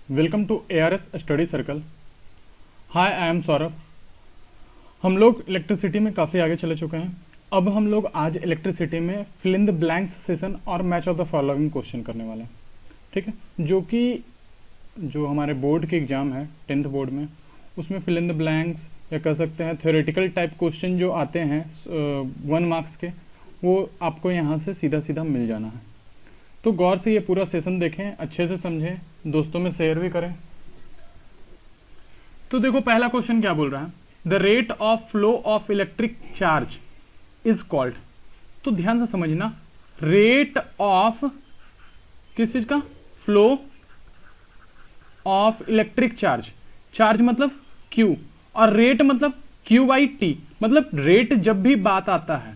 Welcome to ARS study circle. Hi, I am Saurabh. हम लोग electricity में काफ़ी आगे चले चुके हैं। अब हम लोग आज इलेक्ट्रिसिटी में fill in the blanks session और match of the following question करने वाले हैं। ठीक है, जो हमारे बोर्ड के एग्ज़ाम है 10th बोर्ड में, उसमें फिल इन द ब्लैंक्स या कह सकते हैं थ्योरेटिकल टाइप क्वेश्चन जो आते हैं 1 मार्क्स के, वो आपको यहाँ से सीधा सीधा मिल जाना है। तो गौर से ये पूरा सेशन देखें, अच्छे से समझें, दोस्तों में शेयर भी करें। तो देखो पहला क्वेश्चन क्या बोल रहा है, the rate of flow of electric charge is called. तो ध्यान से समझना, रेट ऑफ किस चीज का, flow of electric charge, charge मतलब Q और रेट मतलब Q/T, मतलब रेट जब भी बात आता है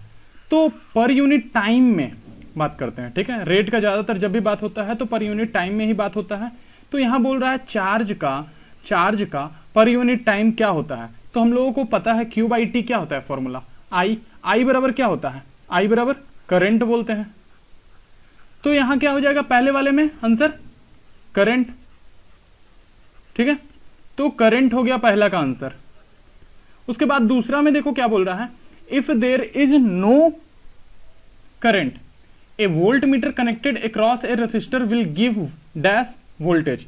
तो पर यूनिट टाइम में बात करते हैं। ठीक है, रेट का ज्यादातर जब भी बात होता है तो पर यूनिट टाइम में ही बात होता है। तो यहां बोल रहा है चार्ज का पर यूनिट टाइम क्या होता है। तो हम लोगों को पता है Q/T क्या होता है, फॉर्मूला I बराबर क्या होता है, I बराबर करंट बोलते हैं। तो यहां क्या हो जाएगा, पहले वाले में आंसर करंट। ठीक है, तो करंट हो गया पहला का आंसर। उसके बाद दूसरा में देखो क्या बोल रहा है, if there is no current a voltmeter connected across a resistor will give dash voltage.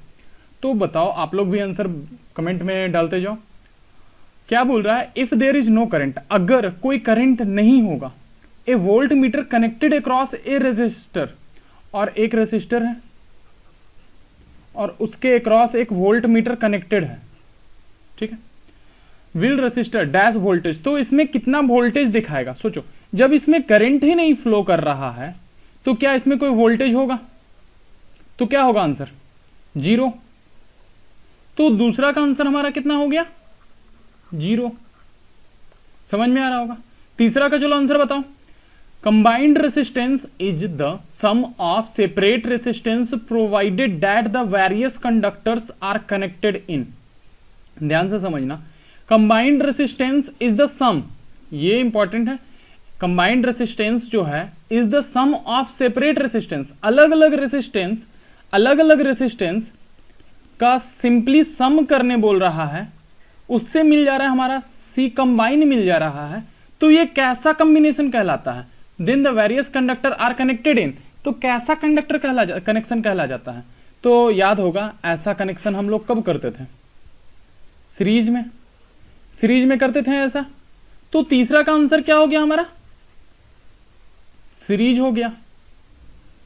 तो बताओ, आप लोग भी आंसर कमेंट में डालते जाओ। क्या बोल रहा है, if there is no current, अगर कोई करंट नहीं होगा, a voltmeter connected across a resistor, और एक रेसिस्टर है और उसके अक्रॉस एक वोल्ट मीटर कनेक्टेड है। ठीक है, विल रेसिस्टर डैश वोल्टेज। तो इसमें कितना वोल्टेज दिखाएगा, सोचो, जब इसमें करंट ही नहीं फ्लो कर रहा है तो क्या इसमें कोई वोल्टेज होगा, तो क्या होगा आंसर 0। तो दूसरा का आंसर हमारा कितना हो गया, 0। समझ में आ रहा होगा। तीसरा का चलो आंसर बताओ, combined resistance is the sum of separate resistance provided that the various conductors are connected in. ध्यान से समझना, combined resistance is the sum, ये इंपॉर्टेंट है। कंबाइंड रेसिस्टेंस जो है is the sum of separate resistance, अलग अलग रेसिस्टेंस का सिंपली सम करने बोल रहा है, उससे मिल जा रहा है हमारा सी कंबाइन मिल जा रहा है। तो ये कैसा कॉम्बिनेशन कहलाता है, then the various conductor are connected in. तो कैसा कंडक्टर कनेक्शन कहला जाता है। तो याद होगा, ऐसा कनेक्शन हम लोग कब करते थे, सीरीज में करते थे ऐसा। तो तीसरा का आंसर क्या हो गया हमारा, सीरीज हो गया।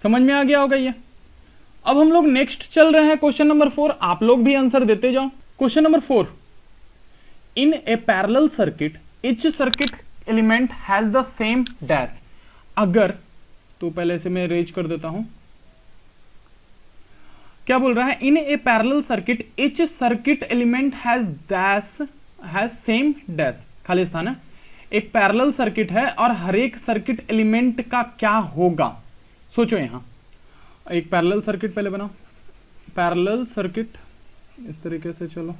समझ में आ गया होगा ये। अब हम लोग नेक्स्ट चल रहे हैं क्वेश्चन नंबर 4, आप लोग भी आंसर देते जाओ। Question number 4, in a parallel circuit each circuit element has the same dash. अगर, तो पहले से मैं रेज कर देता हूं, क्या बोल रहा है, in a parallel circuit each circuit element has same dash, खाली स्थान है। एक पैरेलल सर्किट है और हर एक सर्किट एलिमेंट का क्या होगा। सोचो, यहां एक पैरेलल सर्किट पहले बनाओ, पैरेलल सर्किट इस तरीके से, चलो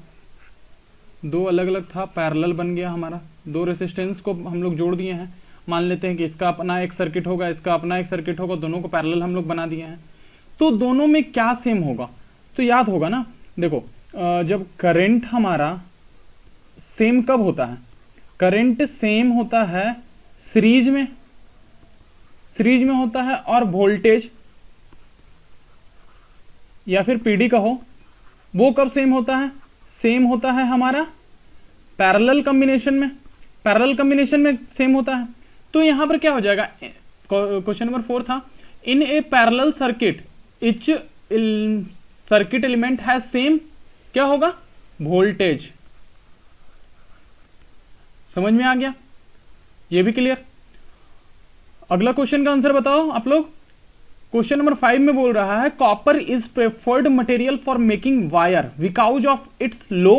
दो अलग अलग था, पैरेलल बन गया हमारा, दो रेसिस्टेंस को हम लोग जोड़ दिए हैं। मान लेते हैं कि इसका अपना एक सर्किट होगा, इसका अपना एक सर्किट होगा, दोनों को पैरेलल हम लोग बना दिए हैं। तो दोनों में क्या सेम होगा, तो याद होगा ना। देखो, जब करंट हमारा सेम कब होता है, करंट सेम होता है सीरीज में होता है, और वोल्टेज या फिर पीडी कहो, वो कब सेम होता है, सेम होता है हमारा पैरेलल कॉम्बिनेशन में सेम होता है। तो यहां पर क्या हो जाएगा, क्वेश्चन नंबर 4 था, in a parallel circuit each circuit element has same, क्या होगा, वोल्टेज। समझ में आ गया, ये भी क्लियर। अगला क्वेश्चन का आंसर बताओ आप लोग। क्वेश्चन नंबर 5 में बोल रहा है, copper is preferred material for making wire because of its low.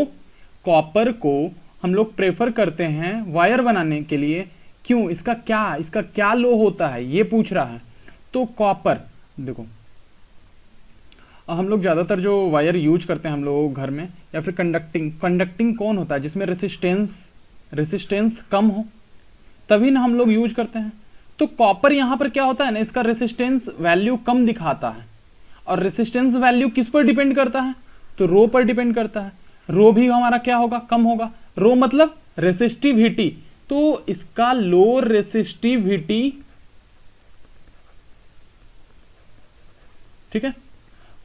Copper को हम लोग प्रेफर करते हैं वायर बनाने के लिए, क्यों, इसका क्या लो होता है, ये पूछ रहा है। तो कॉपर, देखो हम लोग ज्यादातर जो वायर यूज करते हैं हम लोग घर में, या फिर कंडक्टिंग कौन होता है, जिसमें रेसिस्टेंस कम हो, तभी ना हम लोग यूज करते हैं। तो कॉपर यहां पर क्या होता है ना, इसका रेसिस्टेंस वैल्यू कम दिखाता है, और रेसिस्टेंस वैल्यू किस पर डिपेंड करता है, तो रो पर डिपेंड करता है, रो भी हमारा क्या होगा, कम होगा। रो मतलब रेसिस्टिविटी, तो इसका लो रेसिस्टिविटी, ठीक है।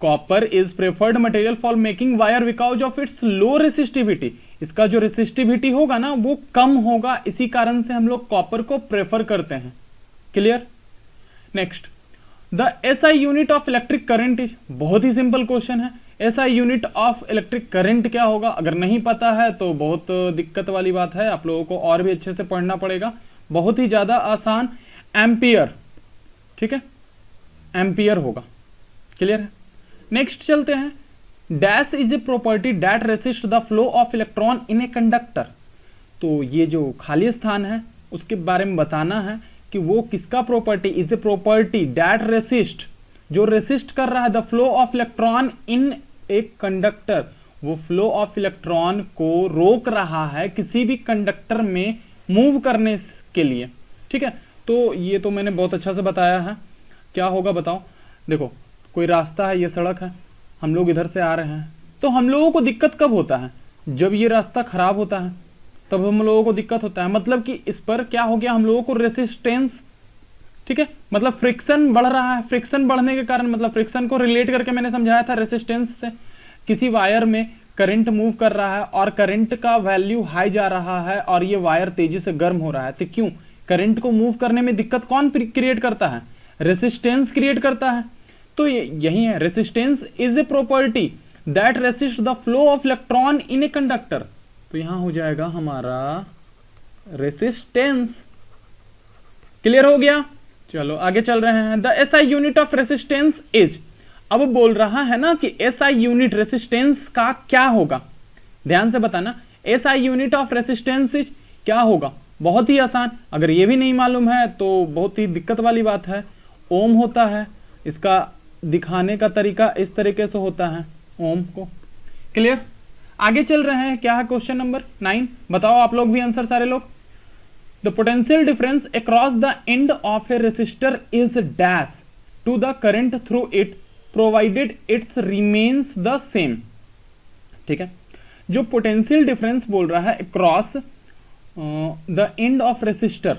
Copper is preferred material for making wire because of its low resistivity, इसका जो रेसिस्टिविटी होगा ना वो कम होगा, इसी कारण से हम लोग कॉपर को प्रेफर करते हैं। Clear. Next, the SI unit of electric current is, बहुत ही सिंपल क्वेश्चन है। SI unit of electric current क्या होगा, अगर नहीं पता है तो बहुत दिक्कत वाली बात है, आप लोगों को और भी अच्छे से पढ़ना पड़ेगा, बहुत ही ज्यादा आसान। एम्पियर, ठीक है, एम्पियर होगा। क्लियर है। नेक्स्ट चलते हैं, dash is a property that resist the flow of electron in a conductor, तो ये जो खाली स्थान है उसके बारे में बताना है कि वो किसका property, is a property that resist, जो रेसिस्ट कर रहा है the flow of electron in a conductor, वो फ्लो ऑफ इलेक्ट्रॉन को रोक रहा है किसी भी कंडक्टर में मूव करने के लिए, ठीक है। तो ये तो मैंने बहुत अच्छा से बताया है, क्या होगा बताओ। देखो कोई रास्ता है, ये सड़क है, हम लोग इधर से आ रहे हैं, तो हम लोगों को दिक्कत कब होता है, जब ये रास्ता खराब होता है तब हम लोगों को दिक्कत होता है, मतलब कि इस पर क्या हो गया, हम लोगों को रेसिस्टेंस, ठीक है, मतलब फ्रिक्शन बढ़ रहा है। फ्रिक्शन बढ़ने के कारण, मतलब फ्रिक्शन को रिलेट करके मैंने समझाया था रेसिस्टेंस से, किसी वायर में करंट मूव कर रहा है और करंट का वैल्यू हाई जा रहा है और ये वायर तेजी से गर्म हो रहा है, तो क्यों, करंट को मूव करने में दिक्कत कौन क्रिएट करता है, रेसिस्टेंस क्रिएट करता है। तो यही है, resistance is a property that resist the flow of electron in a conductor, तो यहां हो जाएगा हमारा रेसिस्टेंस। क्लियर हो गया। चलो आगे चल रहे हैं। The SI unit of resistance is, अब बोल रहा है ना कि एसआई यूनिट रेसिस्टेंस का क्या होगा, ध्यान से बताना, SI unit of resistance is क्या होगा, बहुत ही आसान, अगर ये भी नहीं मालूम है तो बहुत ही दिक्कत वाली बात है। ओम होता है, इसका दिखाने का तरीका इस तरीके से होता है, ओम को। क्लियर। आगे चल रहे हैं, क्या है क्वेश्चन नंबर 9, बताओ आप लोग भी आंसर सारे लोग। The potential difference across the end of a resistor is dash to the current through it provided its remains the same, ठीक है। जो पोटेंशियल डिफरेंस बोल रहा है across the end of resistor,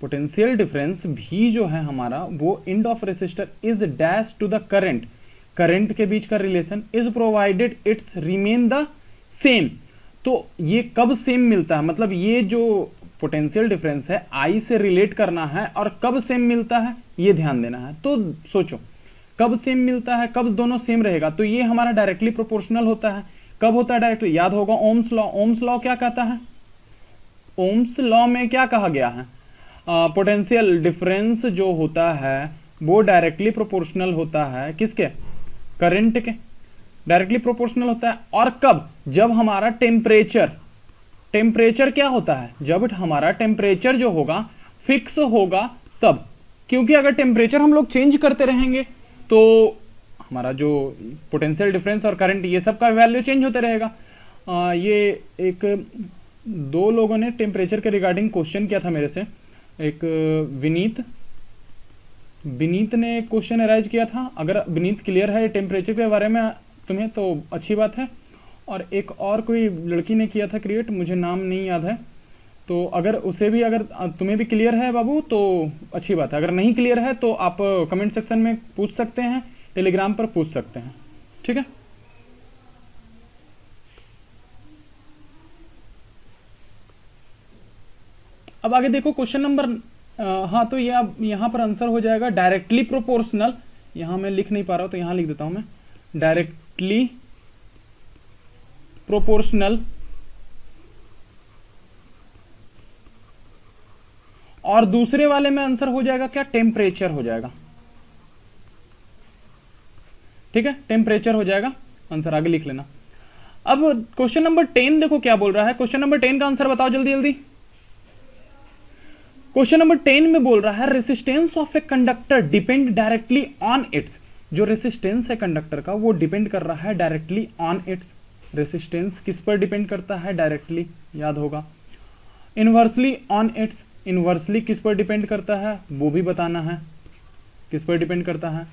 potential difference भी जो है हमारा वो end of resistor is dash to the current, current के बीच का relation is provided its remain the same, तो ये कब सेम मिलता है, मतलब ये जो पोटेंशियल डिफरेंस है आई से रिलेट करना है और कब सेम मिलता है ये ध्यान देना है। तो सोचो कब सेम मिलता है, कब दोनों सेम रहेगा, तो ये हमारा डायरेक्टली प्रोपोर्शनल होता है। कब होता है डायरेक्टली, याद होगा ओम्स लॉ, ओम्स लॉ क्या कहता है, ओम्स लॉ में क्या कहा गया है, पोटेंशियल डिफरेंस जो होता है वो डायरेक्टली प्रोपोर्शनल होता है किसके, करंट के, डायरेक्टली प्रोपोर्शनल होता है। और कब, जब हमारा टेम्परेचर, टेम्परेचर क्या होता है, जब हमारा टेम्परेचर जो होगा फिक्स होगा तब, क्योंकि अगर टेम्परेचर हम लोग चेंज करते रहेंगे तो हमारा जो पोटेंशियल डिफरेंस और करंट ये सब का वैल्यू चेंज होते रहेगा। ये एक दो लोगों ने टेम्परेचर के रिगार्डिंग क्वेश्चन किया था मेरे से, एक विनीत ने क्वेश्चन अराइज किया था, अगर विनीत क्लियर है टेम्परेचर के बारे में तुम्हें तो अच्छी बात है, और एक और कोई लड़की ने किया था क्रिएट, मुझे नाम नहीं याद है, तो अगर उसे भी, अगर तुम्हें भी क्लियर है बाबू तो अच्छी बात है, अगर नहीं क्लियर है तो आप कमेंट सेक्शन में पूछ सकते हैं, टेलीग्राम पर पूछ सकते हैं, ठीक है। अब आगे देखो क्वेश्चन नंबर, हाँ तो ये अब यहां पर आंसर हो जाएगा डायरेक्टली प्रोपोर्शनल, यहां मैं लिख नहीं पा रहा हूं तो यहां लिख देता हूं मैं, डायरेक्टली प्रोपोर्शनल, और दूसरे वाले में आंसर हो जाएगा क्या, टेम्परेचर हो जाएगा, ठीक है, टेम्परेचर हो जाएगा आंसर, आगे लिख लेना। अब क्वेश्चन नंबर 10 देखो क्या बोल रहा है, क्वेश्चन नंबर 10 का आंसर बताओ जल्दी जल्दी। क्वेश्चन नंबर 10 में बोल रहा है resistance of a conductor depend directly on it's, जो रेसिस्टेंस है कंडक्टर का वो डिपेंड कर रहा है डायरेक्टली ऑन इट्स, रेसिस्टेंस किस पर डिपेंड करता है, डायरेक्टली, याद होगा। इनवर्सली ऑन इट्स, इनवर्सली किस पर डिपेंड करता है वो भी बताना है, किस पर डिपेंड करता है।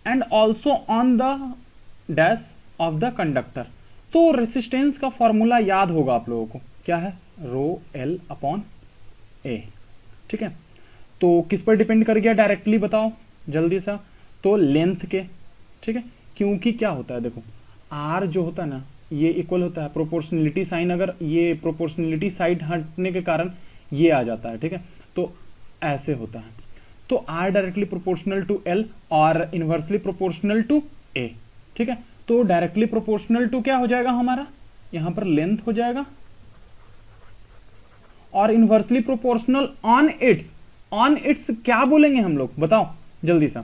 And also on the dash of the conductor. तो रेसिस्टेंस का फॉर्मूला याद होगा आप लोगों को, क्या है, रो एल अपॉन ए। ठीक है, तो किस पर डिपेंड कर गया डायरेक्टली बताओ जल्दी सा, तो लेंथ के। ठीक है, क्योंकि क्या होता है देखो, आर जो होता है ना ये इक्वल होता है प्रोपोर्शनलिटी साइन, अगर ये प्रोपोर्शनलिटी साइड हटने के कारण ये आ जाता है। ठीक है, तो ऐसे होता है, तो R directly proportional to L और इनवर्सली प्रोपोर्शनल टू ए। ठीक है, तो डायरेक्टली प्रोपोर्शनल टू क्या हो जाएगा हमारा, यहां पर लेंथ हो जाएगा, और इनवर्सली प्रोपोर्शनल ऑन इट्स क्या बोलेंगे हम लोग बताओ जल्दी सा,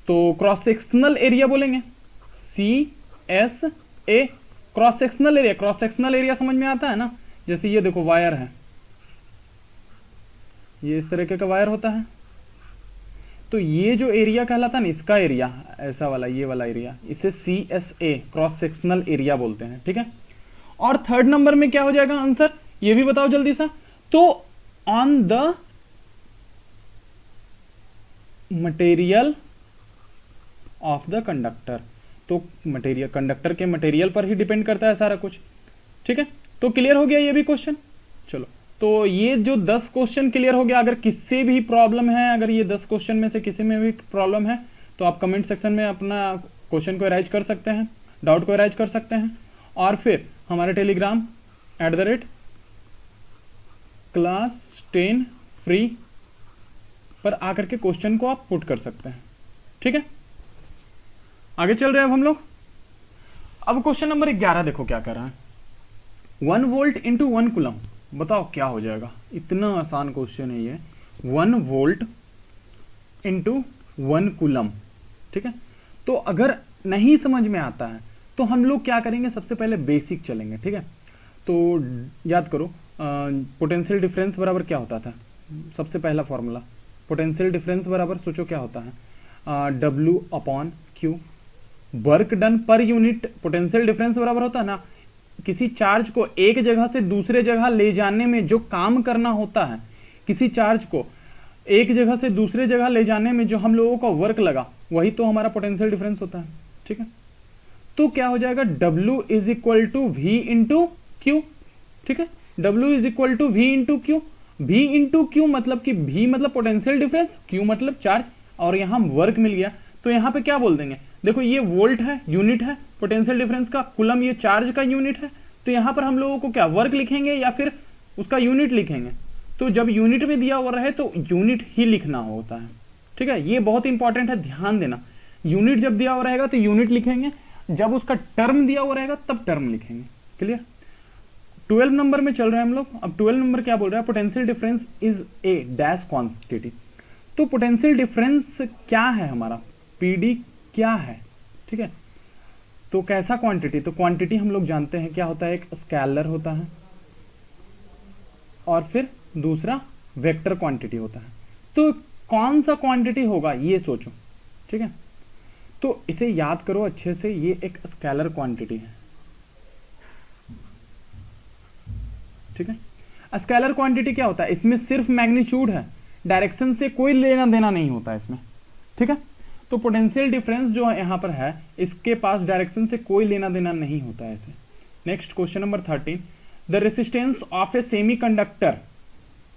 तो क्रॉस सेक्शनल एरिया बोलेंगे, C S A. Cross sectional area समझ में आता है ना, जैसे ये देखो वायर है, ये इस तरीके का वायर होता है, तो ये जो एरिया कहलाता है ना, इसका एरिया ऐसा वाला, ये वाला एरिया, इसे C S A cross sectional area बोलते हैं। ठीक है, और थर्ड नंबर में क्या हो जाएगा आंसर, ये भी बताओ जल्दी सा, तो on the material of the conductor, तो मटेरियल कंडक्टर के मटेरियल पर ही डिपेंड करता है सारा कुछ। ठीक है, तो क्लियर हो गया ये भी क्वेश्चन। चलो, तो ये जो 10 क्वेश्चन क्लियर हो गया। अगर किसी भी प्रॉब्लम है, अगर ये 10 क्वेश्चन में से किसी में भी प्रॉब्लम है तो आप कमेंट सेक्शन में अपना क्वेश्चन को अराइज कर सकते हैं, डाउट को अराइज कर सकते हैं, और फिर हमारे टेलीग्राम @class 10 फ्री पर आकर के क्वेश्चन को आप पुट कर सकते हैं। ठीक है, आगे चल रहे हैं अब हम लोग। अब क्वेश्चन नंबर 11 देखो क्या कर रहा है, 1 वोल्ट इंटू 1 कूलम, बताओ क्या हो जाएगा। इतना आसान क्वेश्चन है ये, 1 वोल्ट इंटू 1 कूलम। ठीक है, तो अगर नहीं समझ में आता है तो हम लोग क्या करेंगे, सबसे पहले बेसिक चलेंगे। ठीक है, तो याद करो पोटेंशियल डिफरेंस बराबर क्या होता था, सबसे पहला फॉर्मूला पोटेंशियल डिफरेंस बराबर सोचो क्या होता है, W upon Q, work done per unit. Potential difference बराबर होता है ना, किसी चार्ज को एक जगह से दूसरे जगह ले जाने में जो काम करना होता है, किसी चार्ज को एक जगह से दूसरे जगह ले जाने में जो हम लोगों का वर्क लगा, वही तो हमारा पोटेंशियल डिफरेंस होता है। ठीक है, तो क्या हो जाएगा, W is equal to V into Q. ठीक है, W is equal to V into Q. V into Q मतलब कि V मतलब पोटेंशियल डिफरेंस, Q मतलब चार्ज, और यहां वर्क मिल गया, तो यहां पे क्या बोल देंगे, देखो ये वोल्ट है, यूनिट है पोटेंशियल डिफरेंस का, कूलम ये चार्ज का यूनिट है, तो यहां पर हम लोगों को क्या वर्क लिखेंगे या फिर उसका यूनिट लिखेंगे। तो जब यूनिट में दिया हुआ रहे तो यूनिट ही लिखना होता है। ठीक है, ये बहुत इंपॉर्टेंट है, ध्यान देना। यूनिट जब दिया हुआ रहेगा तो यूनिट लिखेंगे, जब उसका टर्म दिया हुआ रहेगा तब टर्म लिखेंगे। क्लियर। 12 नंबर में चल रहे हैं हम लोग। अब 12 नंबर क्या बोल रहा है, potential difference is a dash quantity. तो पोटेंशियल डिफरेंस क्या है हमारा, पीडी क्या है। ठीक है, तो कैसा क्वांटिटी, तो क्वांटिटी हम लोग जानते हैं क्या होता है, एक स्केलर होता है और फिर दूसरा वेक्टर क्वांटिटी होता है। तो कौन सा क्वांटिटी होगा ये सोचो। ठीक है, तो इसे याद करो अच्छे से, ये एक स्केलर क्वांटिटी है। ठीक है, स्केलर क्वांटिटी क्या होता है, इसमें सिर्फ मैग्नीट्यूड है, डायरेक्शन से कोई लेना देना नहीं होता इसमें। ठीक है, तो पोटेंशियल डिफरेंस जो यहां पर है इसके पास डायरेक्शन से कोई लेना देना नहीं होता है ऐसे। Next question number 13, the resistance of A semiconductor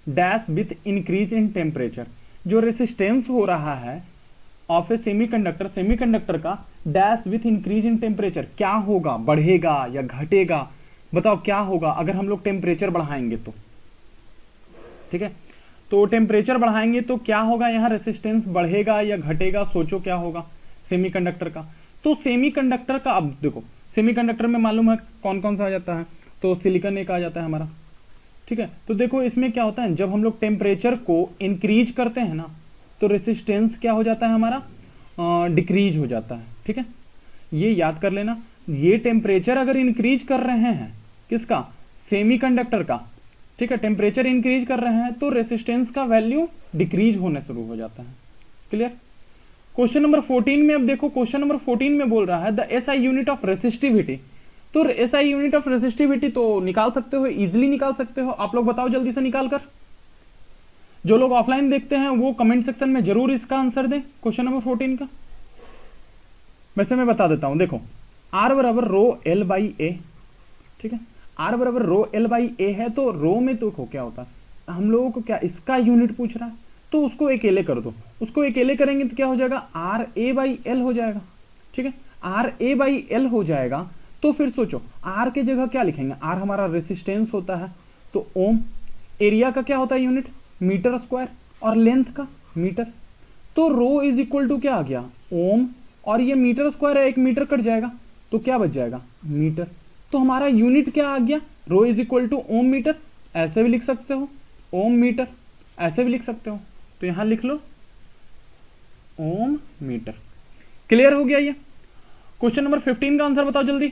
dash with increase in temperature. जो रेसिस्टेंस हो रहा है ऑफ ए सेमीकंडक्टर का dash with increase in temperature, क्या होगा, बढ़ेगा या घटेगा, बताओ क्या होगा अगर हम लोग टेम्परेचर बढ़ाएंगे तो। ठीक है, तो टेम्परेचर बढ़ाएंगे तो क्या होगा, यहां रेसिस्टेंस बढ़ेगा या घटेगा, सोचो क्या होगा सेमीकंडक्टर का। तो सेमीकंडक्टर का, अब देखो सेमीकंडक्टर में मालूम है कौन कौन सा आ जाता है, तो सिलिकॉन एक आ जाता है हमारा। ठीक है, तो देखो इसमें क्या होता है, जब हम लोग टेम्परेचर को इंक्रीज करते हैं ना तो रेसिस्टेंस क्या हो जाता है हमारा, डिक्रीज हो जाता है। ठीक है, ये याद कर लेना, ये टेम्परेचर अगर इंक्रीज कर रहे हैं किसका, सेमीकंडक्टर का। ठीक है, टेम्परेचर इंक्रीज कर रहे हैं तो रेसिस्टेंस का वैल्यू डिक्रीज होने शुरू हो जाता है। क्लियर। क्वेश्चन नंबर 14 में अब देखो, क्वेश्चन नंबर 14 में बोल रहा है the SI unit of resistivity. तो एसआई यूनिट ऑफ रेसिस्टिविटी तो निकाल सकते हो, इजिली निकाल सकते हो। आप लोग बताओ जल्दी से निकाल कर। जो लोग ऑफलाइन देखते हैं वो कमेंट सेक्शन में जरूर इसका आंसर दें क्वेश्चन नंबर 14 का। वैसे मैं बता देता हूं, देखो आर बराबर रो एल बाई ए, ठीक है, आर बराबर रो एल बाई ए है, तो रो में तो क्या होता है, हम लोगों को क्या इसका यूनिट पूछ रहा है, तो उसको अकेले कर दो, उसको अकेले करेंगे तो क्या हो जाएगा, आर ए बाई एल हो जाएगा, ठीक है, आर ए बाई एल हो जाएगा। तो फिर सोचो आर के जगह क्या लिखेंगे, आर हमारा रेसिस्टेंस होता है, तो ओम, एरिया का क्या होता है यूनिट, मीटर स्क्वायर, और लेंथ का मीटर, तो रो इज इक्वल टू क्या आ गया, ओम, और ये मीटर स्क्वायर है, एक मीटर कट जाएगा तो क्या बच जाएगा, मीटर। तो हमारा यूनिट क्या आ गया, rho is equal to ohm metre, ऐसे भी लिख सकते हो, ओम मीटर, ऐसे भी लिख सकते हो, तो यहां लिख लो ओम मीटर। क्लियर हो गया ये। क्वेश्चन नंबर 15 का आंसर बताओ जल्दी।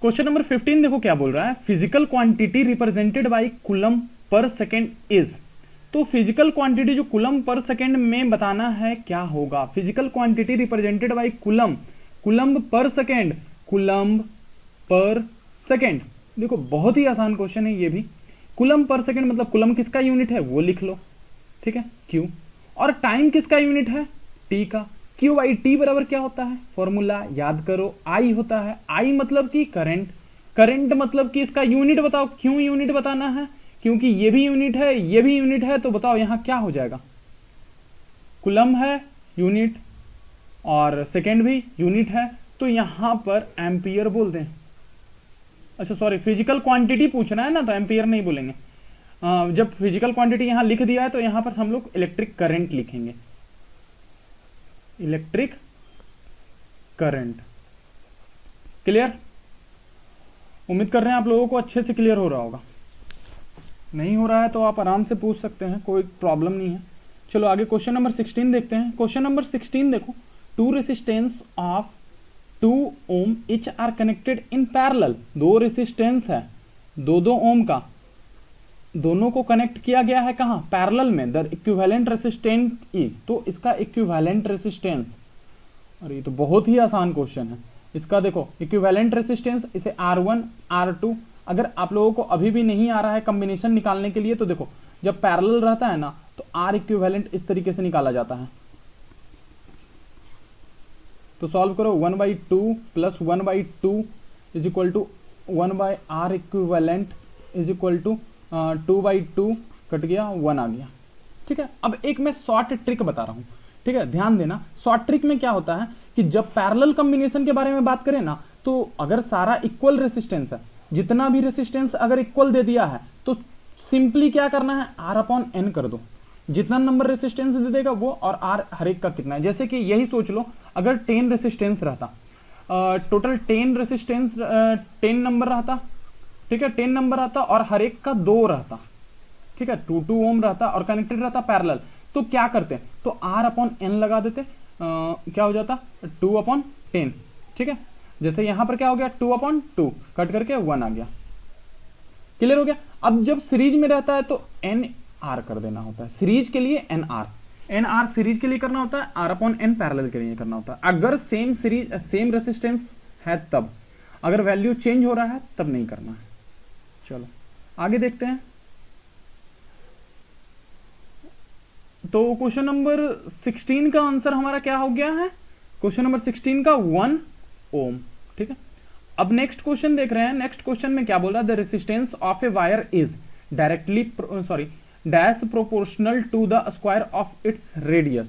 क्वेश्चन नंबर 15 देखो क्या बोल रहा है, physical quantity represented by coulomb per second is. तो फिजिकल क्वांटिटी जो कूलम पर सेकेंड में बताना है क्या होगा, physical quantity represented by coulomb, coulomb per second, coulomb per second. देखो बहुत ही आसान क्वेश्चन है ये भी, कूलम पर सेकेंड मतलब कूलम किसका यूनिट है वो लिख लो, ठीक है, क्यू, और टाइम किसका यूनिट है, टी का, क्यू बाई टी बराबर क्या होता है, फॉर्मूला याद करो, आई होता है, आई मतलब कि करंट, करंट मतलब कि इसका यूनिट बताओ, क्यों यूनिट बताना है, क्योंकि ये भी यूनिट है, ये भी यूनिट है, तो बताओ यहां क्या हो जाएगा, कूलम है यूनिट और सेकेंड भी यूनिट है, तो यहां पर एम्पियर बोल दें। अच्छा सॉरी, फिजिकल क्वांटिटी पूछना है ना, तो एम्पियर नहीं बोलेंगे। जब फिजिकल क्वांटिटी यहां लिख दिया है तो यहां पर हम लोग इलेक्ट्रिक करंट लिखेंगे, इलेक्ट्रिक करंट। क्लियर, उम्मीद कर रहे हैं आप लोगों को अच्छे से क्लियर हो रहा होगा, नहीं हो रहा है तो आप आराम से पूछ सकते हैं, कोई प्रॉब्लम नहीं है। चलो आगे क्वेश्चन नंबर 16 देखते हैं। क्वेश्चन नंबर 16 देखो, two resistance of 2 ohm each are connected in parallel, दो रेसिस्टेंस है, दो ओम का, दोनों को कनेक्ट किया गया है कहां, पैरेलल में, द इक्विवेलेंट रेसिस्टेंस इज, तो इसका इक्विवेलेंट रेसिस्टेंस, और ये तो बहुत ही आसान क्वेश्चन है इसका, देखो इक्विवेलेंट रेसिस्टेंस, इसे R1 R2, अगर आप लोगों को अभी भी नहीं आ रहा है कॉम्बिनेशन निकालने के लिए, तो देखो जब पैरेलल रहता है ना तो R इक्विवेलेंट इस तरीके से निकाला जाता है, तो सॉल्व करो, 1/2 plus 1/2 is equal to 1/R equivalent is equal to 2/2, cut गया 1 आ गया, ठीक है। अब एक मैं शॉर्ट ट्रिक बता रहा हूं, ठीक है, ध्यान देना। शॉर्ट ट्रिक में क्या होता है कि जब पैरेलल कॉम्बिनेशन के बारे में बात करें ना, तो अगर सारा इक्वल रेसिस्टेंस है, जितना भी रेसिस्टेंस अगर इक्वल दे दिया है, तो सिंपली क्या करना है, R/N कर दो, जितना नंबर रेसिस्टेंस दे देगा वो, और R हर एक का कितना है। जैसे कि यही सोच लो, अगर 10 रेसिस्टेंस रहता, टोटल 10 रेसिस्टेंस 10 नंबर रहता, ठीक है, 10 नंबर रहता और हर एक का 2 रहता, ठीक है, 2 ओम रहता और कनेक्टेड रहता पैरेलल, तो क्या करते, तो R/N लगा देते, क्या हो जाता 2/10, ठीक है। जैसे यहां पर क्या हो गया 2/2, कट करके 1 आ गया, क्लियर हो गया। अब जब सीरीज में रहता है तो NR कर देना होता है, सीरीज के लिए NR सीरीज के लिए करना होता है, R/N पैरेलल के लिए करना होता है। अगर सेम सीरीज सेम रेसिस्टेंस है तब, अगर वैल्यू चेंज हो रहा है तब नहीं करना है। चलो आगे देखते हैं। तो क्वेश्चन नंबर 16 का आंसर हमारा क्या हो गया है, क्वेश्चन नंबर 16 का 1 ओम, ठीक है। अब नेक्स्ट क्वेश्चन देख रहे हैं। नेक्स्ट क्वेश्चन में क्या बोल रहा है, the resistance of a wire is directly dash proportional to the square of its radius,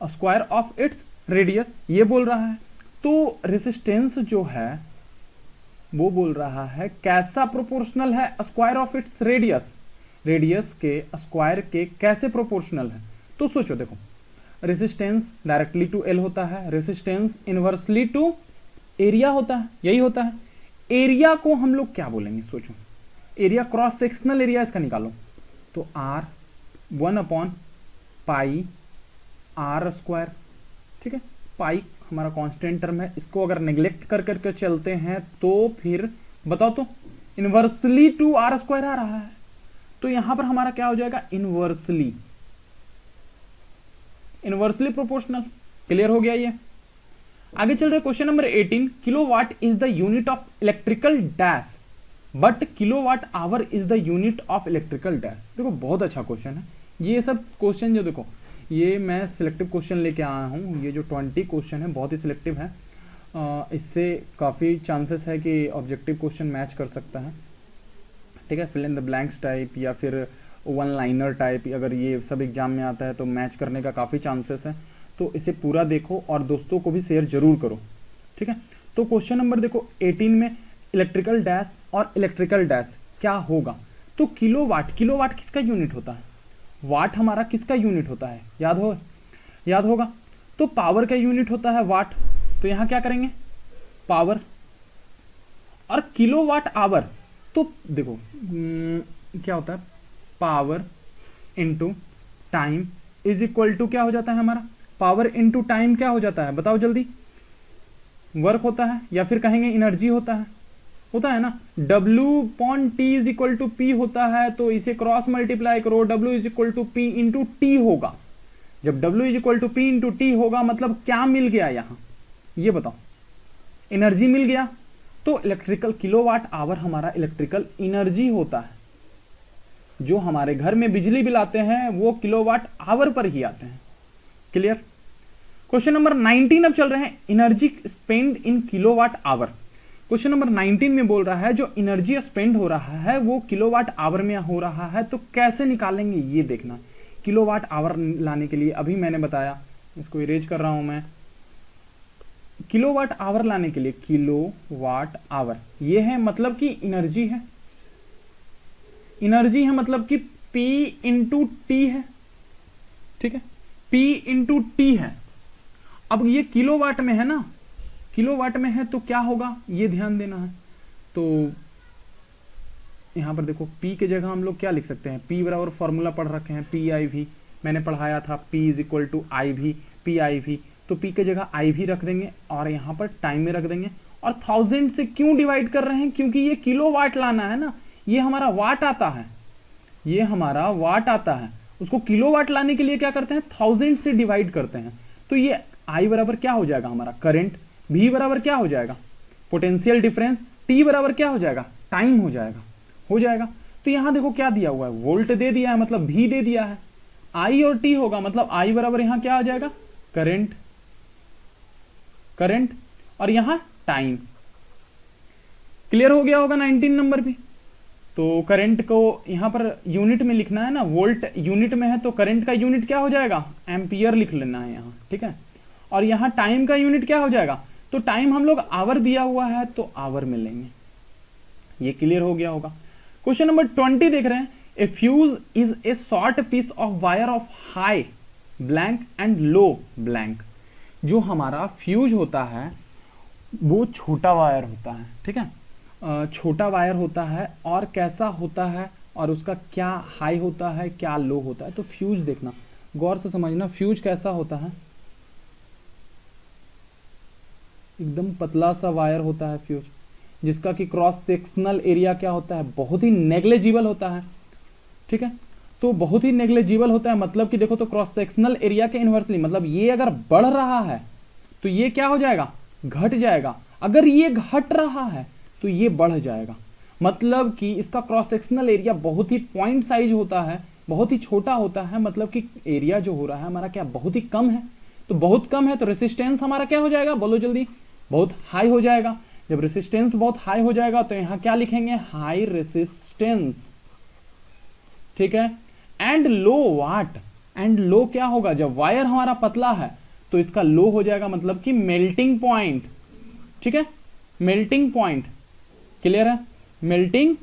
square of its radius ये बोल रहा है। तो रेसिस्टेंस जो है वो बोल रहा है कैसा प्रोपोर्शनल है square of its radius, radius के स्क्वायर के कैसे प्रोपोर्शनल है। तो सोचो देखो, रेसिस्टेंस डायरेक्टली टू एल होता है, रेसिस्टेंस इनवर्सली टू एरिया होता है, यही होता है। एरिया को हम लोग क्या बोलेंगे, सोचो एरिया, क्रॉस सेक्शनल एरिया इसका निकालो, तो R 1/पाई R स्क्वायर, ठीक है, पाई हमारा कांस्टेंट टर्म है, इसको अगर नेग्लेक्ट कर करके चलते हैं तो फिर बताओ तो इनवर्सली टू R स्क्वायर आ रहा है, तो यहां पर हमारा क्या हो जाएगा, इनवर्सली प्रोपोर्शनल। क्लियर हो गया ये। आगे चल रहे question number 18, kilowatt is the unit of electrical dash but kilowatt hour is the unit of electrical dash. देखो बहुत अच्छा क्वेश्चन है ये सब क्वेश्चन, जो देखो ये मैं सिलेक्टिव क्वेश्चन लेके आया हूं, ये जो 20 क्वेश्चन है बहुत ही सिलेक्टिव है। इससे काफ़ी चांसेस है कि ऑब्जेक्टिव क्वेश्चन मैच कर सकता है, ठीक है। Fill in the blanks type या फिर वन लाइनर टाइप, अगर ये सब एग्जाम में आता है तो मैच करने का काफ़ी चांसेस है। तो इसे पूरा देखो और दोस्तों को भी शेयर जरूर करो, ठीक है। तो क्वेश्चन नंबर देखो 18 में इलेक्ट्रिकल डैश और इलेक्ट्रिकल डैश क्या होगा। तो किलोवाट, किलोवाट किसका यूनिट होता है, वाट हमारा किसका यूनिट होता है, याद होगा। तो पावर का यूनिट होता है वाट, तो यहां क्या करेंगे पावर, और किलोवाट आवर तो देखो क्या होता है, power into time is equal to क्या हो जाता है हमारा, पावर इंटू टाइम क्या हो जाता है बताओ जल्दी, वर्क होता है या फिर कहेंगे एनर्जी होता है ना। W upon T is equal to P होता है, तो इसे क्रॉस मल्टीप्लाई करो, W is equal to P into T होगा। जब W is equal to P into T होगा मतलब क्या मिल गया यहां, ये बताओ, एनर्जी मिल गया। तो इलेक्ट्रिकल किलोवाट आवर हमारा इलेक्ट्रिकल एनर्जी होता है। जो हमारे घर में बिजली बिल आते हैं वो किलोवाट आवर पर ही आते हैं। क्लियर। क्वेश्चन नंबर 19 अब चल रहे हैं, energy spend in kilowatt hour. Question number 19 में बोल रहा है जो एनर्जी स्पेंड हो रहा है वो किलोवाट आवर में हो रहा है, तो कैसे निकालेंगे ये देखना। किलोवाट आवर लाने के लिए अभी मैंने बताया, इसको इरेज कर रहा हूं मैं, किलोवाट आवर लाने के लिए किलोवाट आवर ये है मतलब कि एनर्जी है, एनर्जी है मतलब कि P इंटू टी है, ठीक है, P इंटू टी है। अब ये किलोवाट में है ना, किलोवाट में है तो क्या होगा ये ध्यान देना है। तो यहां पर देखो P के जगह हम लोग क्या लिख सकते हैं, P बराबर फॉर्मूला पढ़ रखे हैं PIV, मैंने पढ़ाया था P is equal to IV PIV, तो P के जगह IV रख देंगे और यहां पर टाइम में रख देंगे। और 1000 से क्यों डिवाइड कर रहे हैं, क्योंकि ये किलोवाट लाना है ना, ये हमारा वाट आता है, ये हमारा वाट आता है, उसको किलोवाट लाने के लिए क्या करते हैं 1000 से डिवाइड करते हैं। तो ये I बराबर क्या हो जाएगा हमारा करंट, V बराबर क्या हो जाएगा पोटेंशियल डिफरेंस, T बराबर क्या हो जाएगा टाइम हो जाएगा। तो यहां देखो क्या दिया हुआ है, वोल्ट दे दिया है मतलब V दे दिया है, I और T होगा मतलब I बराबर यहां क्या आ जाएगा करंट और यहां टाइम। क्लियर हो गया होगा 19 नंबर भी। तो करंट को यहां पर यूनिट में लिखना है ना, वोल्ट यूनिट में है तो करंट का यूनिट क्या हो जाएगा एम्पियर लिख लेना है यहां, ठीक है। और यहां टाइम का यूनिट क्या हो जाएगा, तो टाइम हम लोग आवर दिया हुआ है तो आवर में लेंगे। ये क्लियर हो गया होगा। क्वेश्चन नंबर 20 देख रहे हैं, a fuse is a short piece of wire of high blank and low blank. जो हमारा फ्यूज होता है वो छोटा वायर होता है, ठीक है, छोटा वायर होता है और कैसा होता है और उसका क्या हाई होता है क्या लो होता है। तो फ्यूज देखना गौर से समझना, फ्यूज कैसा होता है, एकदम पतला सा वायर होता है फ्यूज, जिसका कि क्रॉस सेक्शनल एरिया क्या होता है बहुत ही नेग्लेजिबल होता है, ठीक है। तो बहुत ही नेग्लेजिबल होता है मतलब कि देखो तो क्रॉस सेक्शनल एरिया के इनवर्सली, मतलब ये अगर बढ़ रहा है तो ये क्या हो जाएगा घट जाएगा, अगर ये घट रहा है तो ये बढ़ जाएगा। मतलब कि इसका क्रॉस सेक्शनल एरिया बहुत ही पॉइंट साइज होता है, बहुत ही छोटा होता है, मतलब कि एरिया जो हो रहा है हमारा क्या बहुत ही कम है। तो बहुत कम है तो रेसिस्टेंस हमारा क्या हो जाएगा बोलो जल्दी, बहुत हाई हो जाएगा। जब रेसिस्टेंस बहुत हाई हो जाएगा तो यहां क्या लिखेंगे हाई रेसिस्टेंस, ठीक है। And low watt, and low क्या होगा, जब वायर हमारा पतला है तो इसका लो हो जाएगा मतलब कि मेल्टिंग पॉइंट, ठीक है, मेल्टिंग पॉइंट। क्लियर है, मेल्टिंग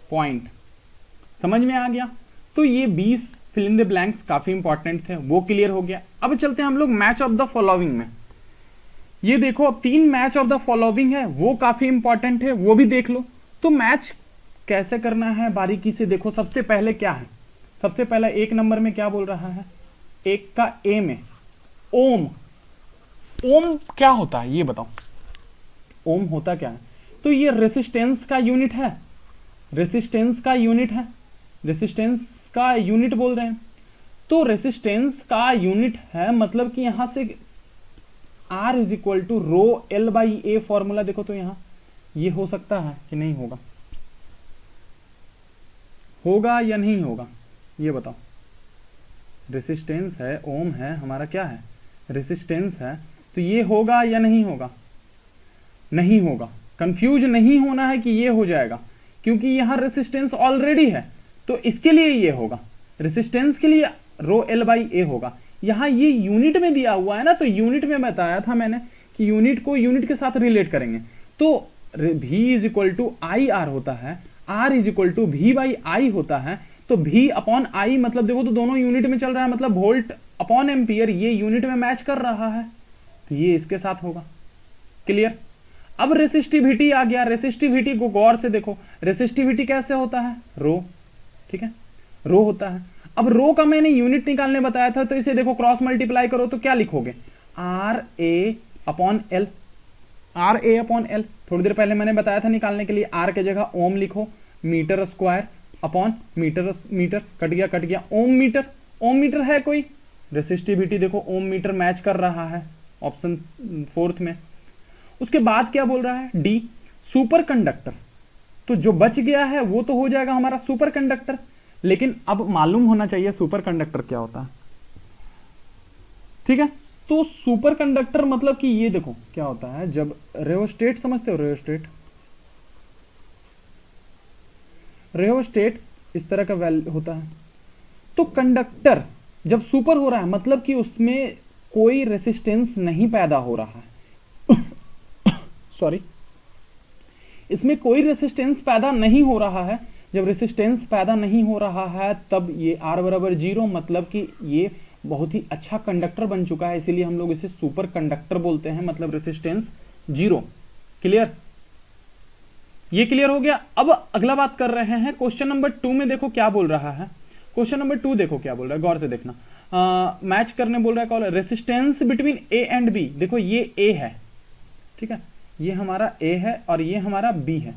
पॉइंट समझ में आ गया। तो ये 20 फिल इन द ब्लैंक्स काफी इंपॉर्टेंट थे, वो क्लियर हो गया। अब चलते हैं हम लोग मैच ऑफ द फॉलोइंग में। ये देखो अब 3 मैच ऑफ द फॉलोइंग है, वो काफी इंपॉर्टेंट है, वो भी देख लो। तो मैच कैसे करना है बारीकी से देखो। सबसे पहले क्या है, सबसे पहले 1 नंबर में क्या बोल रहा है, 1 का ए में ओम, ओम क्या होता है ये बताओ, ओम होता क्या है। तो ये रेसिस्टेंस का यूनिट है, रेसिस्टेंस का यूनिट है, रेसिस्टेंस का यूनिट बोल रहे हैं। तो रेसिस्टेंस का यूनिट है मतलब कि यहां से R is equal to rho L by A formula देखो तो यहां ये हो सकता है कि नहीं होगा, होगा या नहीं होगा ये बताओ, रेसिस्टेंस है, ओम है, हमारा क्या है, रेसिस्टेंस है, तो ये होगा या नहीं होगा, नहीं होगा। कंफ्यूज नहीं होना है कि ये हो जाएगा, क्योंकि यहां रेसिस्टेंस ऑलरेडी है, तो इसके लिए ये होगा, रेसिस्टेंस के लिए रो एल बाई ए होगा। यहां ये यूनिट में दिया हुआ है ना, तो यूनिट में बताया था मैंने कि यूनिट को यूनिट के साथ रिलेट करेंगे, तो V is equal to I R होता है, R is equal to V by I होता है, तो V अपॉन आई मतलब देखो तो दोनों यूनिट में चल रहा है, मतलब वोल्ट अपॉन एम्पियर, ये यूनिट में मैच कर रहा है, तो ये इसके साथ होगा। क्लियर। अब रेसिस्टिविटी आ गया, रेसिस्टिविटी को गौर से देखो, रेसिस्टिविटी कैसे होता है, रो, ठीक है, रो होता है। अब रो का मैंने यूनिट निकालने बताया था, तो इसे देखो क्रॉस मल्टीप्लाई करो तो क्या लिखोगे, R A upon L, R A upon L. थोड़ी देर पहले मैंने बताया था निकालने के लिए, आर के जगह ओम लिखो, metre square upon metre, metre cut गया, ओम मीटर, ओम मीटर है कोई, रेसिस्टिविटी देखो ओम मीटर मैच कर रहा है ऑप्शन 4 में। उसके बाद क्या बोल रहा है, डी सुपर कंडक्टर, तो जो बच गया है वो तो हो जाएगा हमारा सुपर कंडक्टर, लेकिन अब मालूम होना चाहिए सुपर कंडक्टर क्या होता है, ठीक है। तो सुपर कंडक्टर मतलब कि ये देखो क्या होता है, जब रेओस्टेट समझते हो, रेओस्टेट, रेओस्टेट इस तरह का वैल्यू होता है, तो कंडक्टर जब सुपर हो रहा है मतलब कि उसमें कोई रेसिस्टेंस नहीं पैदा हो रहा है सॉरी, इसमें कोई रेसिस्टेंस पैदा नहीं हो रहा है। जब रेसिस्टेंस पैदा नहीं हो रहा है तब ये R बराबर 0, मतलब कि ये बहुत ही अच्छा कंडक्टर बन चुका है, इसीलिए हम लोग इसे सुपर कंडक्टर बोलते हैं, मतलब रेसिस्टेंस 0। क्लियर, ये क्लियर हो गया। अब अगला बात कर रहे हैं क्वेश्चन नंबर 2 में, देखो क्या बोल रहा है, क्वेश्चन नंबर 2 देखो क्या बोल रहा है, गौर से देखना, मैच करने बोल रहा है, call resistance between A and B. देखो ये ए है, ठीक है, ये हमारा ए है और ये हमारा बी है,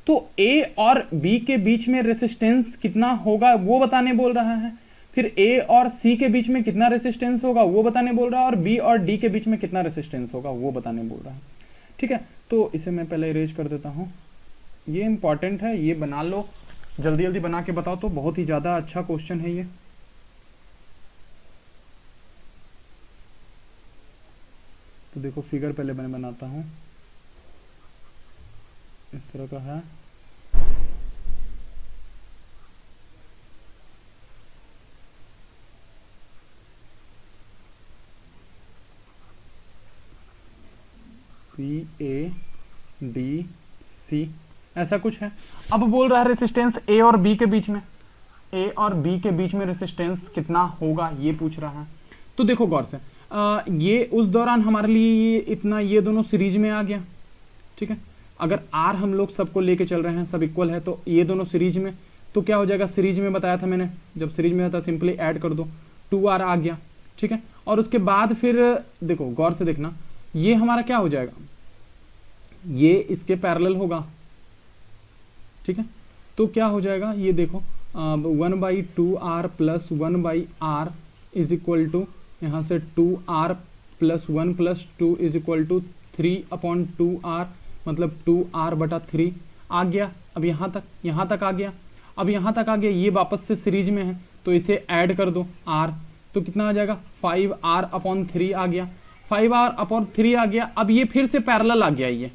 तो ए और बी के बीच में रेसिस्टेंस कितना होगा वो बताने बोल रहा है, फिर ए और सी के बीच में कितना रेसिस्टेंस होगा वो बताने बोल रहा है, और बी और डी के बीच में कितना रेसिस्टेंस होगा वो बताने बोल रहा है, ठीक है। तो इसे मैं पहले इरेज कर देता हूं, ये इंपॉर्टेंट है, ये बना लो, जल्दी जल्दी बना के बताओ, तो बहुत ही ज्यादा अच्छा क्वेश्चन है ये। तो देखो फिगर पहले मैं बनाता हूं, इस तरह का है, पी ए डी सी ऐसा कुछ है। अब बोल रहा है रेसिस्टेंस ए और बी के बीच में, ए और बी के बीच में रेसिस्टेंस कितना होगा ये पूछ रहा है। तो देखो गौर से, ये उस दौरान हमारे लिए ये इतना, ये दोनों सीरीज में आ गया, ठीक है। अगर आर हम लोग सबको लेके चल रहे हैं, सब इक्वल है, तो ये दोनों सीरीज में, तो क्या हो जाएगा, सीरीज में बताया था मैंने, जब सीरीज में था सिंपली ऐड कर दो, 2R आ गया, ठीक है। और उसके बाद फिर देखो गौर से देखना, ये हमारा क्या हो जाएगा, ये इसके पैरेलल होगा, ठीक है। तो क्या हो जाएगा, ये देखो 1/2R plus 1/R is equal to, यहाँ से 2R plus 1 plus 2 is equal to 3/2R, मतलब 2R/3 आ गया। अब यहाँ तक आ गया, अब यहाँ तक आ गया, ये वापस से सीरीज में है, तो इसे ऐड कर दो R, तो कितना आ जाएगा, 5R/3 आ गया, 5R/3 आ गया। अब ये फिर से पैरेलल आ गया ये,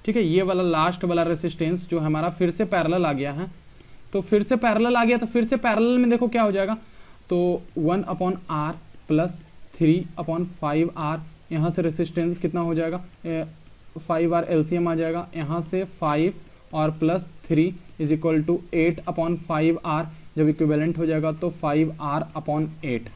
ठीक है, ये वाला लास्ट वाला रेसिस्टेंस जो हमारा फिर से पैरेलल आ गया है, तो फिर से पैरेलल आ गया, तो फिर से पैरेलल में देखो क्या हो जाएगा, तो 1/R प्लस 3/5R, यहाँ से रेसिस्टेंस कितना हो जाएगा, 5R एलसीएम आ जाएगा, यहाँ से 5 और plus 3 is equal to 8/5R, जब इक्विवेलेंट हो जाएगा तो 5R/8।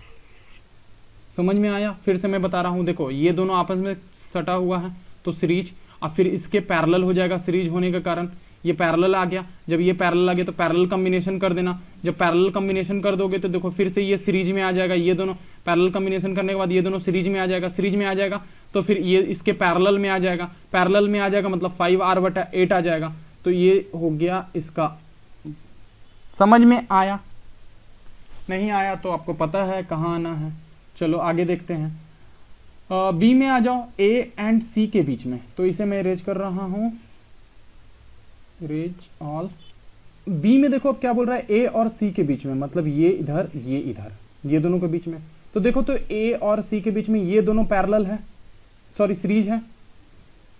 समझ में आया, फिर से मैं बता रहा हूँ, देखो ये दोनों आपस में सटा हुआ है तो सीरीज, अब फिर इसके पैरेलल हो जाएगा, सीरीज होने के कारण ये पैरेलल आ गया, जब ये पैरेलल आ गया तो पैरेलल कॉम्बिनेशन कर देना, जब पैरेलल कॉम्बिनेशन कर दोगे तो देखो फिर से ये सीरीज में आ जाएगा, ये दोनों पैरेलल कॉम्बिनेशन करने के बाद ये दोनों सीरीज में आ जाएगा, सीरीज में आ जाएगा तो फिर ये इसके पैरेलल में आ जाएगा, पैरेलल में आ जाएगा मतलब 5R/8 आ जाएगा, तो ये हो गया इसका। समझ में आया, नहीं आया तो आपको पता है कहाँ आना है। चलो आगे देखते हैं, बी में आ जाओ, ए एंड सी के बीच में, तो इसे मैं इरेज कर रहा हूं, इरेज ऑल। बी में देखो अब क्या बोल रहा है, ए और सी के बीच में, मतलब ये इधर ये इधर, ये दोनों के बीच में। तो देखो तो ए और सी के बीच में ये दोनों पैरेलल है, सॉरी सीरीज है।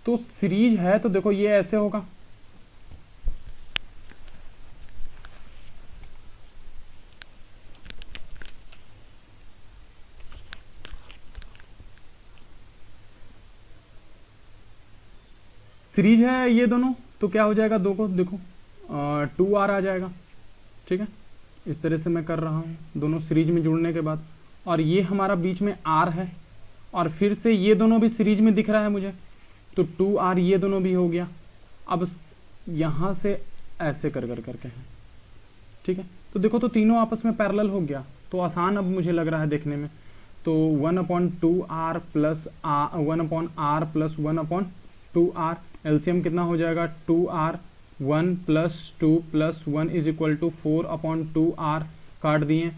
तो सीरीज है तो देखो ये ऐसे होगा, सीरीज है ये दोनों, तो क्या हो जाएगा, दो को देखो 2r आ जाएगा। ठीक है, इस तरह से मैं कर रहा हूँ दोनों सीरीज में जुड़ने के बाद। और ये हमारा बीच में r है, और फिर से ये दोनों भी सीरीज में दिख रहा है मुझे, तो 2r ये दोनों भी हो गया। अब यहाँ से ऐसे कर करके है। ठीक है, तो देखो तो तीनों आपस में पैरेलल हो गया, तो आसान अब मुझे लग रहा है देखने में। तो 1/2r plus 1/r plus 1/2r, LCM कितना हो जाएगा 2r, 1 + 2 + 1 = 4/2r, काट दिए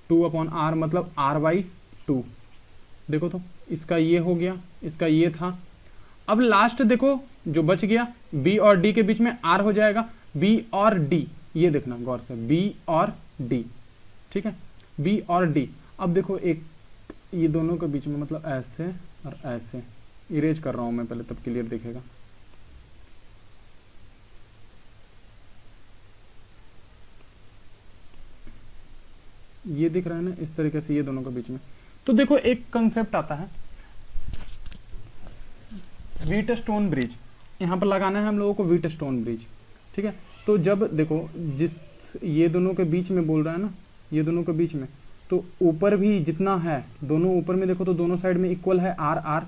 2/r मतलब r/2। देखो तो इसका ये हो गया, इसका ये था। अब लास्ट देखो जो बच गया b और d के बीच में r हो जाएगा, b और d, ये देखना गौर से, b और d। ठीक है, b और d। अब देखो एक ये दोनों के बीच में मतलब ऐसे और ऐसे, इरेज कर रहा हूं मैं पहले, तब क्लियर दिखेगा। ये दिख रहा है ना, इस तरीके से ये दोनों के बीच में। तो देखो एक कंसेप्ट आता है व्हीटस्टोन ब्रिज, यहाँ पर लगाना है हम लोगों को व्हीटस्टोन ब्रिज। ठीक है, तो जब देखो जिस ये दोनों के बीच में बोल रहा है ना, ये दोनों के बीच में, तो ऊपर भी जितना है दोनों ऊपर में देखो तो दोनों साइड में इक्वल है आर आर,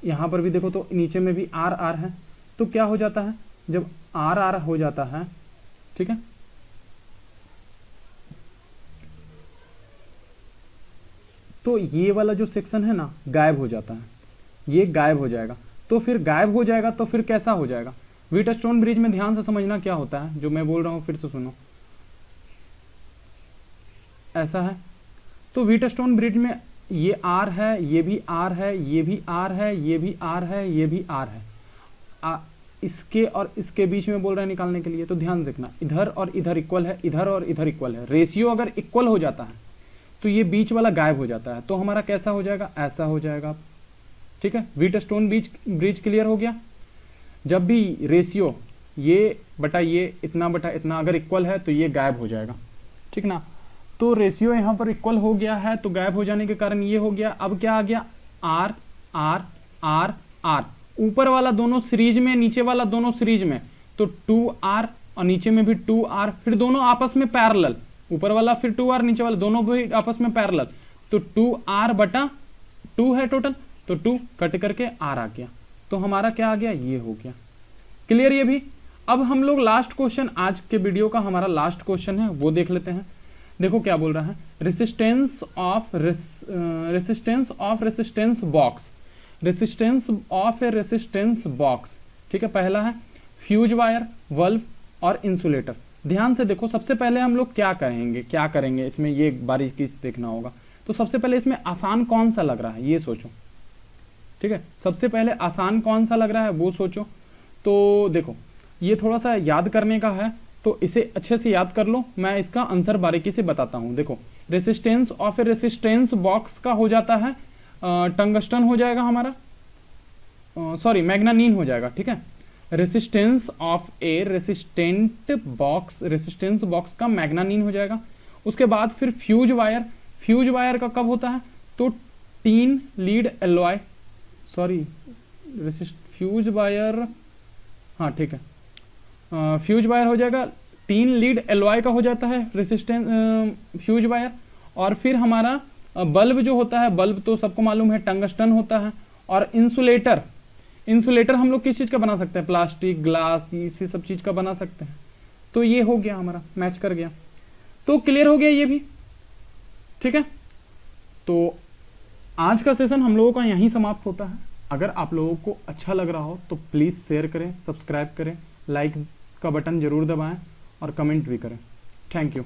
यहाँ पर भी देखो तो नीचे में भी आर आर है। तो क्या हो जाता है जब आर आर हो जाता है, ठीक है, तो ये वाला जो सेक्शन है ना गायब हो जाता है, ये गायब हो जाएगा। तो फिर गायब हो जाएगा तो फिर कैसा हो जाएगा, व्हीटस्टोन ब्रिज में ध्यान से समझना क्या होता है, जो मैं बोल रहा हूं फिर से सुनो। ऐसा है, तो व्हीटस्टोन ब्रिज में ये आर है, ये भी आर है, ये भी आर है, ये भी आर है, ये भी आर है। इसके और इसके बीच में बोल रहे हैं निकालने के लिए, तो ध्यान देखना इधर और इधर इक्वल है, इधर और इधर इक्वल है। रेशियो अगर इक्वल हो जाता है तो ये बीच वाला गायब हो जाता है, तो हमारा कैसा हो जाएगा, ऐसा हो जाएगा। ठीक है, व्हीटस्टोन ब्रिज क्लियर हो गया। जब भी रेशियो ये बटा ये इतना बटा इतना अगर इक्वल है तो ये गायब हो जाएगा। ठीक ना, तो रेशियो यहाँ पर इक्वल हो गया है, तो गायब हो जाने के कारण ये हो गया। अब क्या आ गया, आर आर आर आर, ऊपर वाला दोनों सीरीज में, नीचे वाला दोनों सीरीज में, तो 2r और नीचे में भी 2r, फिर दोनों आपस में पैरेलल, ऊपर वाला फिर 2r, नीचे वाला दोनों भी आपस में पैरेलल, तो 2r बटा 2 है टोटल, तो 2 कट करके r आ गया। तो हमारा क्या आ गया, ये हो गया। क्लियर ये भी। अब हम लोग लास्ट क्वेश्चन, आज के वीडियो का हमारा लास्ट क्वेश्चन है, वो देख लेते हैं। देखो क्या बोल रहा है, resistance of resistance box, resistance of A resistance box. ठीक है, पहला है फ्यूज वायर, बल्ब और इंसुलेटर। ध्यान से देखो, सबसे पहले हम लोग क्या करेंगे इसमें, ये बारीकी से देखना होगा। तो सबसे पहले इसमें आसान कौन सा लग रहा है ये सोचो। ठीक है, सबसे पहले आसान कौन सा लग रहा है वो सोचो। तो देखो ये थोड़ा सा याद करने का है, तो इसे अच्छे से याद कर लो, मैं इसका आंसर बारीकी से बताता हूं। देखो resistance of A resistance box का हो जाता है टंगस्टन हो जाएगा हमारा, सॉरी मैग्नानीन हो जाएगा। ठीक है, resistance of A resistant box, resistance box का मैग्नानीन हो जाएगा। उसके बाद फिर फ्यूज वायर, फ्यूज वायर का कब होता है, तो tin lead alloy, sorry fuse wire, हाँ ठीक है, फ्यूज वायर हो जाएगा, टीन लीड एलॉय का हो जाता है रेसिस्टेंस फ्यूज वायर। और फिर हमारा बल्ब जो होता है, बल्ब तो सबको मालूम है टंगस्टन होता है। और इंसुलेटर, इंसुलेटर हम लोग किस चीज का बना सकते हैं, प्लास्टिक, ग्लास, इसी सब चीज का बना सकते हैं। तो ये हो गया हमारा, मैच कर गया। तो क्लियर हो गया ये भी। ठीक है, तो आज का सेशन हम लोगों का यहीं समाप्त होता है। अगर आप लोगों को अच्छा लग रहा हो तो प्लीज शेयर करें, सब्सक्राइब करें, लाइक का बटन जरूर दबाएं और कमेंट भी करें। Thank you.